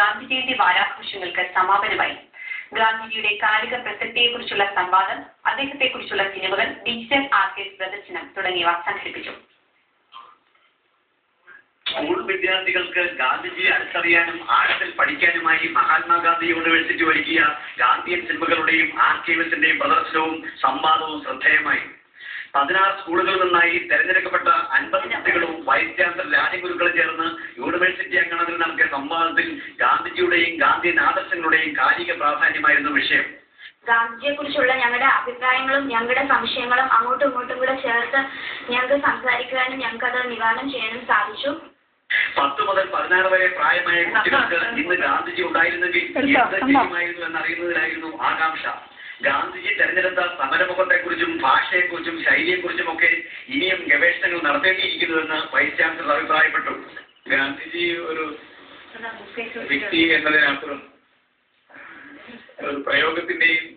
ഗാന്ധി ജയന്തി വാരാഘോഷങ്ങൾക്ക് സമാപനമായി. ഗാന്ധിജിയുടെ കാലിക പ്രസക്തിയെക്കുറിച്ചുള്ള സംവാദം, അദ്ദേഹത്തെക്കുറിച്ചുള്ള സിനിമകൾ, ഡിജിറ്റൽ ആർക്കൈവ് പ്രദർശനം തുടങ്ങിയവ സംഘടിപ്പിച്ചു. സ്കൂൾ വിദ്യാർത്ഥികൾക്ക് ഗാന്ധിജിയെ അടുത്തറിയാനും ആഴത്തിൽ പഠിക്കാനുമായി മഹാത്മാഗാന്ധി യൂണിവേഴ്സിറ്റി ഒരുക്കിയ ഗാന്ധിയൻ സിനിമകളുടെയും ആർക്കൈവ്സിന്റെയും പ്രദർശനവും സംവാദവും ശ്രദ്ധേയമായി. 16 സ്കൂളുകളിൽ നിന്നായി തെരഞ്ഞെടുക്കപ്പെട്ട 50 കുട്ടികളും വൈസ് ചാൻസലർ രാജഗുരുക്കളും ചേർന്ന് യൂണിവേഴ്സിറ്റി അങ്കണത്തിൽ നടത്തിയ സംവാദത്തിൽ ഗാന്ധിജിയുടെയും ഗാന്ധിയൻ ആദർശങ്ങളുടെയും കാലിക പ്രാധാന്യമായിരുന്നു വിഷയം. ഗാന്ധിജിയെ കുറിച്ചുള്ള ഞങ്ങളുടെ അഭിപ്രായങ്ങളും ഞങ്ങളുടെ സംശയങ്ങളും അങ്ങോട്ടും ഇങ്ങോട്ടും കൂടെ ചേർത്ത് ഞങ്ങൾക്ക് സംസാരിക്കുവാനും ഞങ്ങൾക്ക് അത് നിവാരണം ചെയ്യാനും സാധിച്ചു. 10 മുതൽ 16 വരെ പ്രായമായ കുട്ടികൾക്ക് ഇന്ന് ഗാന്ധിജി ഉണ്ടായിരുന്നെങ്കിൽ എന്ത് ചെയ്യുമായിരുന്നു എന്നറിയുന്നതിലായിരുന്നു ആകാംക്ഷ. ഗാന്ധിജി തെരഞ്ഞെടുത്ത സമരമുഖത്തെക്കുറിച്ചും ഭാഷയെക്കുറിച്ചും ശൈലിയെക്കുറിച്ചും ഒക്കെ ഇനിയും ഗവേഷണങ്ങൾ നടത്തേണ്ടിയിരിക്കുന്നുവെന്ന് വൈസ് ചാൻസലർ അഭിപ്രായപ്പെട്ടു. ഗാന്ധിജി ഒരു വ്യക്തി എന്നതിനപ്പുറം ഒരു പ്രയോഗത്തിന്റെയും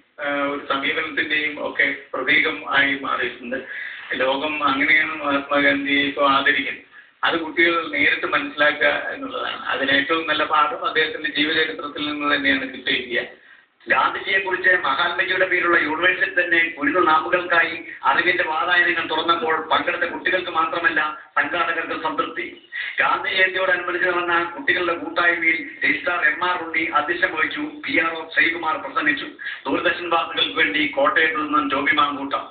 ഒരു സമീപനത്തിന്റെയും ഒക്കെ പ്രതീകം ആയി മാറിയിട്ടുണ്ട്. ലോകം അങ്ങനെയാണ് മഹാത്മാഗാന്ധിയെ ഇപ്പോൾ ആദരിക്കുന്നത്. അത് കുട്ടികൾ നേരിട്ട് മനസ്സിലാക്കുക എന്നുള്ളതാണ്. അതിന് ഏറ്റവും നല്ല പാഠം അദ്ദേഹത്തിന്റെ ജീവചരിത്രത്തിൽ നിന്ന് തന്നെയാണ് കിട്ടിയിരിക്കുക. ഗാന്ധിജിയെ കുറിച്ച് മഹാത്മജിയുടെ പേരുള്ള യൂണിവേഴ്സിറ്റി തന്നെ കുരുന്നു നാമ്പുകൾക്കായി അറിവിന്റെ വാതായനങ്ങൾ തുറന്നപ്പോൾ പങ്കെടുത്ത കുട്ടികൾക്ക് മാത്രമല്ല സംഘാടകർക്ക് സംതൃപ്തി. ഗാന്ധി ജയന്തിയോടനുബന്ധിച്ച് നടന്ന കുട്ടികളുടെ കൂട്ടായ്മയിൽ രജിസ്ട്രാർ MR ഉണ്ണി അധ്യക്ഷം വഹിച്ചു. PRO ശ്രീകുമാർ പ്രസംഗിച്ചു. ദൂരദർശൻ വാർത്തകൾക്ക് വേണ്ടി കോട്ടയത്ത് നിന്നും ജോബി മാങ്കൂട്ടം.